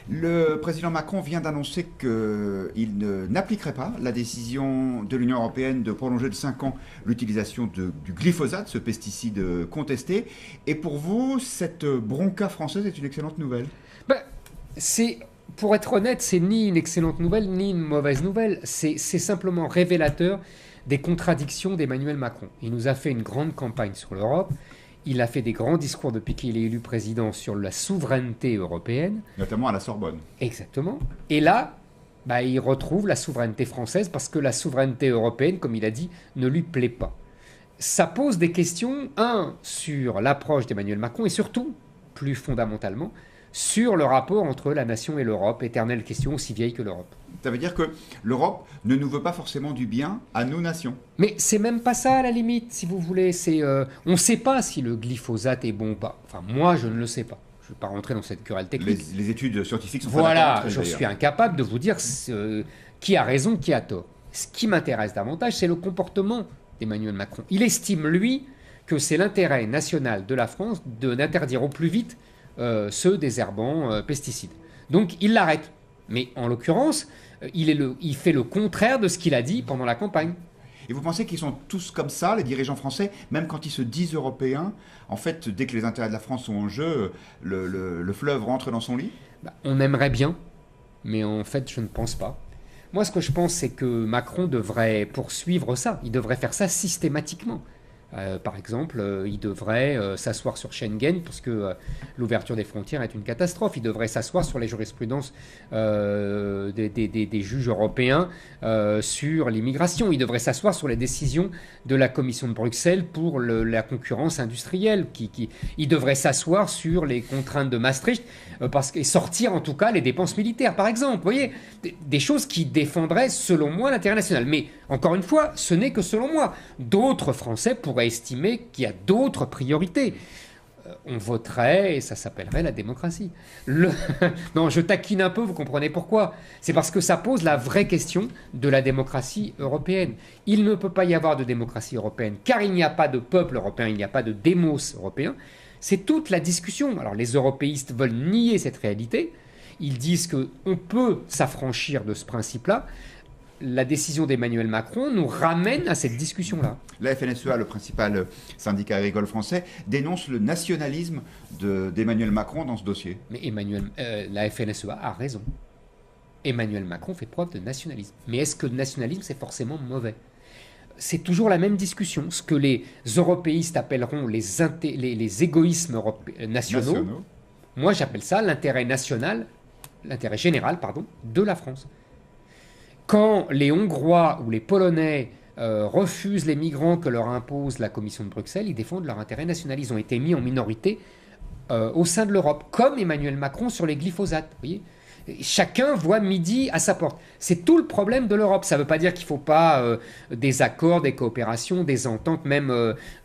Le président Macron vient d'annoncer qu'il n'appliquerait pas la décision de l'Union européenne de prolonger de 5 ans l'utilisation du glyphosate, ce pesticide contesté. Et pour vous, cette bronca française est une excellente nouvelle? Ben, pour être honnête, c'est ni une excellente nouvelle, ni une mauvaise nouvelle. C'est simplement révélateur des contradictions d'Emmanuel Macron. Il nous a fait une grande campagne sur l'Europe. Il a fait des grands discours depuis qu'il est élu président sur la souveraineté européenne. Notamment à la Sorbonne. Exactement. Et là, il retrouve la souveraineté française parce que la souveraineté européenne, comme il a dit, ne lui plaît pas. Ça pose des questions, sur l'approche d'Emmanuel Macron et surtout, plus fondamentalement, sur le rapport entre la nation et l'Europe, éternelle question aussi vieille que l'Europe. Ça veut dire que l'Europe ne nous veut pas forcément du bien à nos nations. Mais c'est même pas ça à la limite, si vous voulez. On ne sait pas si le glyphosate est bon ou pas. Enfin, moi, je ne le sais pas. Je ne vais pas rentrer dans cette querelle technique. Les études scientifiques sont voilà, pas je suis incapable de vous dire qui a raison, qui a tort. Ce qui m'intéresse davantage, c'est le comportement d'Emmanuel Macron. Il estime, lui, que c'est l'intérêt national de la France d'interdire au plus vite ceux désherbants pesticides. Donc, il l'arrête. Mais en l'occurrence, il fait le contraire de ce qu'il a dit pendant la campagne. Et vous pensez qu'ils sont tous comme ça, les dirigeants français, même quand ils se disent européens? En fait, dès que les intérêts de la France sont en jeu, le fleuve rentre dans son lit? On aimerait bien, mais en fait, je ne pense pas. Moi, ce que je pense, c'est que Macron devrait poursuivre ça. Il devrait faire ça systématiquement. Par exemple, il devrait s'asseoir sur Schengen parce que l'ouverture des frontières est une catastrophe. Il devrait s'asseoir sur les jurisprudences des juges européens sur l'immigration. Il devrait s'asseoir sur les décisions de la Commission de Bruxelles pour la concurrence industrielle. Il devrait s'asseoir sur les contraintes de Maastricht et sortir en tout cas les dépenses militaires, par exemple. Vous voyez, des choses qui défendraient, selon moi, l'intérêt national. Mais encore une fois, ce n'est que selon moi. D'autres Français pourraient estimer qu'il y a d'autres priorités. On voterait et ça s'appellerait la démocratie. Non, je taquine un peu, vous comprenez pourquoi. C'est parce que ça pose la vraie question de la démocratie européenne. Il ne peut pas y avoir de démocratie européenne car il n'y a pas de peuple européen, il n'y a pas de démos européen. C'est toute la discussion. Alors les européistes veulent nier cette réalité. Ils disent qu'on peut s'affranchir de ce principe-là. La décision d'Emmanuel Macron nous ramène à cette discussion-là. La FNSEA, le principal syndicat agricole français, dénonce le nationalisme d'Emmanuel Macron dans ce dossier. Mais la FNSEA a raison. Emmanuel Macron fait preuve de nationalisme. Mais est-ce que le nationalisme, c'est forcément mauvais? C'est toujours la même discussion. Ce que les européistes appelleront les égoïsmes nationaux, moi j'appelle ça l'intérêt général, de la France. Quand les Hongrois ou les Polonais refusent les migrants que leur impose la Commission de Bruxelles, ils défendent leur intérêt national. Ils ont été mis en minorité au sein de l'Europe, comme Emmanuel Macron sur les glyphosates. Vous voyez, chacun voit midi à sa porte. C'est tout le problème de l'Europe. Ça ne veut pas dire qu'il ne faut pas des accords, des coopérations, des ententes, même,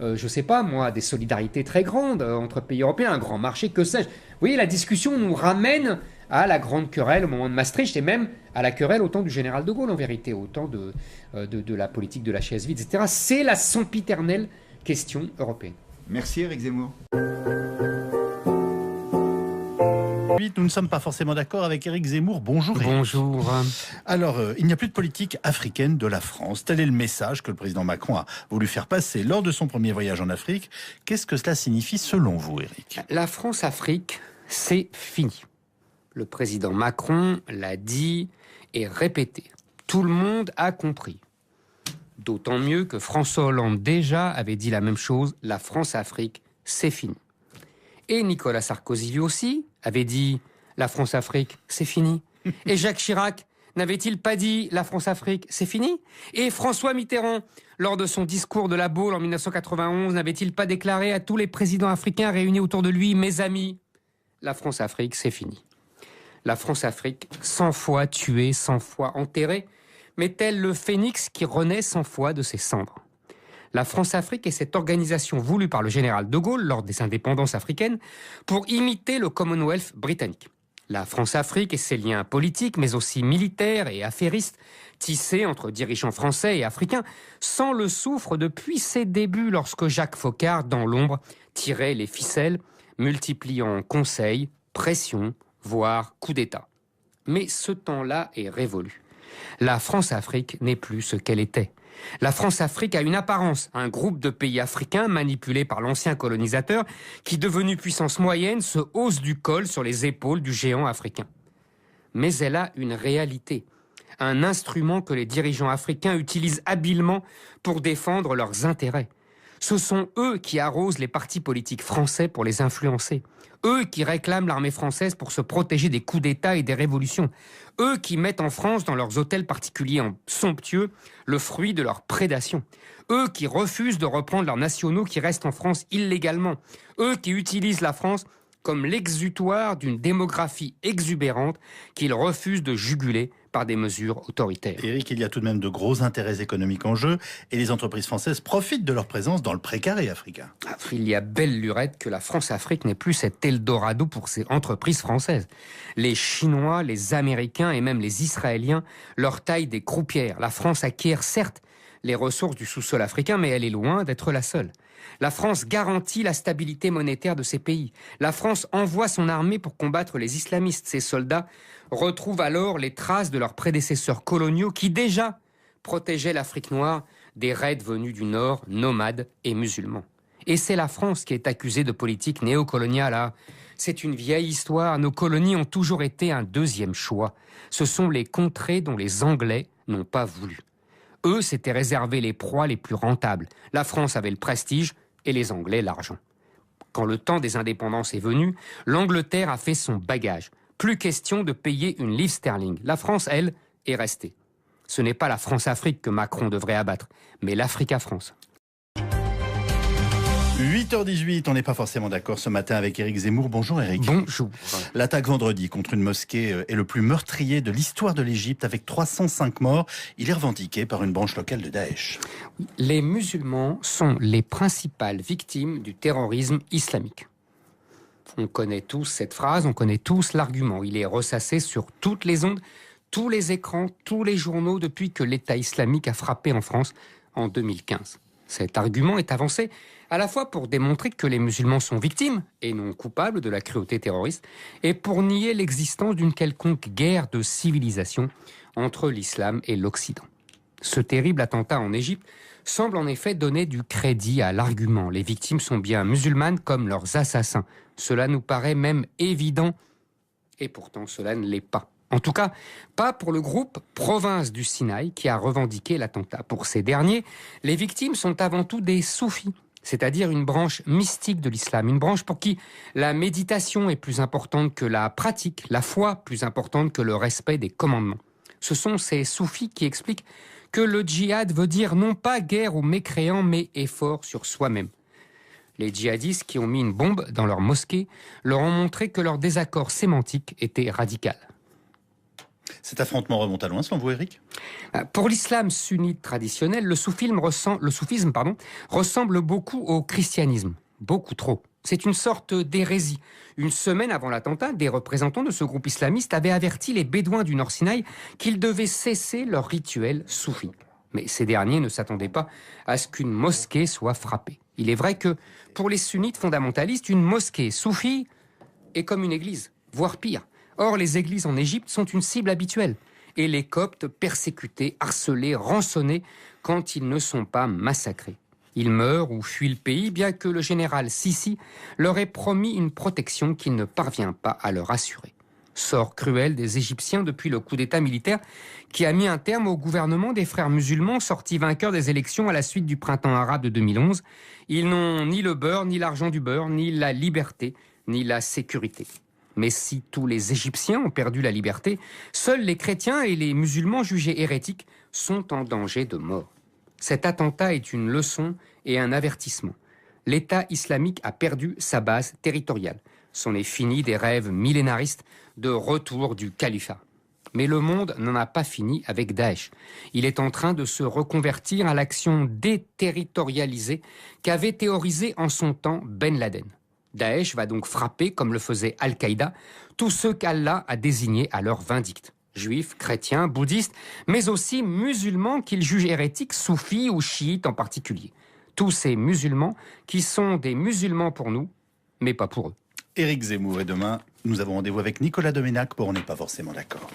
je ne sais pas moi, des solidarités très grandes entre pays européens, un grand marché, que sais-je. Vous voyez, la discussion nous ramène à la grande querelle au moment de Maastricht et même à la querelle au temps du général de Gaulle, en vérité, au temps de la politique de la chaise vide, etc. C'est la sempiternelle question européenne. Merci Éric Zemmour. Nous ne sommes pas forcément d'accord avec Éric Zemmour. Bonjour Éric. Bonjour. Alors, il n'y a plus de politique africaine de la France. Tel est le message que le président Macron a voulu faire passer lors de son premier voyage en Afrique. Qu'est-ce que cela signifie selon vous, Éric? La France-Afrique, c'est fini. Le président Macron l'a dit et répété. Tout le monde a compris. D'autant mieux que François Hollande déjà avait dit la même chose. La France-Afrique, c'est fini. Et Nicolas Sarkozy lui aussi avait dit la France-Afrique, c'est fini. Et Jacques Chirac n'avait-il pas dit la France-Afrique, c'est fini? Et François Mitterrand, lors de son discours de la Baule en 1991, n'avait-il pas déclaré à tous les présidents africains réunis autour de lui, mes amis, la France-Afrique, c'est fini. La France-Afrique, 100 fois tuée, 100 fois enterrée, mais tel le phénix qui renaît 100 fois de ses cendres. La France-Afrique est cette organisation voulue par le général de Gaulle lors des indépendances africaines pour imiter le Commonwealth britannique. La France-Afrique et ses liens politiques, mais aussi militaires et affairistes, tissés entre dirigeants français et africains, sans le souffre depuis ses débuts lorsque Jacques Foccart, dans l'ombre, tirait les ficelles, multipliant conseils, pressions, voire coup d'État. Mais ce temps-là est révolu. La France-Afrique n'est plus ce qu'elle était. La France-Afrique a une apparence, un groupe de pays africains manipulés par l'ancien colonisateur qui, devenu puissance moyenne, se hausse du col sur les épaules du géant africain. Mais elle a une réalité, un instrument que les dirigeants africains utilisent habilement pour défendre leurs intérêts. Ce sont eux qui arrosent les partis politiques français pour les influencer. Eux qui réclament l'armée française pour se protéger des coups d'État et des révolutions. Eux qui mettent en France, dans leurs hôtels particuliers somptueux, le fruit de leur prédation. Eux qui refusent de reprendre leurs nationaux qui restent en France illégalement. Eux qui utilisent la France comme l'exutoire d'une démographie exubérante qu'ils refusent de juguler par des mesures autoritaires. Éric, il y a tout de même de gros intérêts économiques en jeu et les entreprises françaises profitent de leur présence dans le précaré africain. Il y a belle lurette que la France-Afrique n'est plus cet Eldorado pour ces entreprises françaises. Les Chinois, les Américains et même les Israéliens leur taillent des croupières. La France acquiert certes les ressources du sous-sol africain, mais elle est loin d'être la seule. La France garantit la stabilité monétaire de ces pays. La France envoie son armée pour combattre les islamistes. Ces soldats retrouvent alors les traces de leurs prédécesseurs coloniaux qui déjà protégeaient l'Afrique noire des raids venus du Nord, nomades et musulmans. Et c'est la France qui est accusée de politique néocoloniale. C'est une vieille histoire. Nos colonies ont toujours été un deuxième choix. Ce sont les contrées dont les Anglais n'ont pas voulu. Eux s'étaient réservé les proies les plus rentables. La France avait le prestige et les Anglais l'argent. Quand le temps des indépendances est venu, l'Angleterre a fait son bagage. Plus question de payer une livre sterling. La France, elle, est restée. Ce n'est pas la France-Afrique que Macron devrait abattre, mais l'Africa-France. 8h18, on n'est pas forcément d'accord ce matin avec Éric Zemmour. Bonjour Éric. Bonjour. L'attaque vendredi contre une mosquée est le plus meurtrier de l'histoire de l'Égypte avec 305 morts. Il est revendiqué par une branche locale de Daesh. Les musulmans sont les principales victimes du terrorisme islamique. On connaît tous cette phrase, on connaît tous l'argument. Il est ressassé sur toutes les ondes, tous les écrans, tous les journaux depuis que l'État islamique a frappé en France en 2015. Cet argument est avancé à la fois pour démontrer que les musulmans sont victimes et non coupables de la cruauté terroriste, et pour nier l'existence d'une quelconque guerre de civilisation entre l'islam et l'Occident. Ce terrible attentat en Égypte semble en effet donner du crédit à l'argument. Les victimes sont bien musulmanes comme leurs assassins. Cela nous paraît même évident, et pourtant cela ne l'est pas. En tout cas, pas pour le groupe Province du Sinaï qui a revendiqué l'attentat. Pour ces derniers, les victimes sont avant tout des soufis, c'est-à-dire une branche mystique de l'islam, une branche pour qui la méditation est plus importante que la pratique, la foi plus importante que le respect des commandements. Ce sont ces soufis qui expliquent que le djihad veut dire non pas guerre aux mécréants, mais effort sur soi-même. Les djihadistes qui ont mis une bombe dans leur mosquée leur ont montré que leur désaccord sémantique était radical. Cet affrontement remonte à loin, selon vous, Éric ? Pour l'islam sunnite traditionnel, le soufisme ressemble beaucoup au christianisme. Beaucoup trop. C'est une sorte d'hérésie. Une semaine avant l'attentat, des représentants de ce groupe islamiste avaient averti les Bédouins du Nord Sinaï qu'ils devaient cesser leur rituel soufi. Mais ces derniers ne s'attendaient pas à ce qu'une mosquée soit frappée. Il est vrai que, pour les sunnites fondamentalistes, une mosquée soufie est comme une église, voire pire. Or, les églises en Égypte sont une cible habituelle. Et les Coptes persécutés, harcelés, rançonnés quand ils ne sont pas massacrés. Ils meurent ou fuient le pays, bien que le général Sissi leur ait promis une protection qu'il ne parvient pas à leur assurer. Sort cruel des Égyptiens depuis le coup d'État militaire qui a mis un terme au gouvernement des frères musulmans sortis vainqueurs des élections à la suite du printemps arabe de 2011. Ils n'ont ni le beurre, ni l'argent du beurre, ni la liberté, ni la sécurité. Mais si tous les Égyptiens ont perdu la liberté, seuls les chrétiens et les musulmans jugés hérétiques sont en danger de mort. Cet attentat est une leçon et un avertissement. L'État islamique a perdu sa base territoriale. C'en est fini des rêves millénaristes de retour du califat. Mais le monde n'en a pas fini avec Daesh. Il est en train de se reconvertir à l'action déterritorialisée qu'avait théorisé en son temps Ben Laden. Daesh va donc frapper, comme le faisait Al-Qaïda, tous ceux qu'Allah a désignés à leur vindicte. Juifs, chrétiens, bouddhistes, mais aussi musulmans qu'ils jugent hérétiques, soufis ou chiites en particulier. Tous ces musulmans qui sont des musulmans pour nous, mais pas pour eux. Éric Zemmour, et demain, Nous avons rendez-vous avec Nicolas Doménac pour On n'est pas forcément d'accord.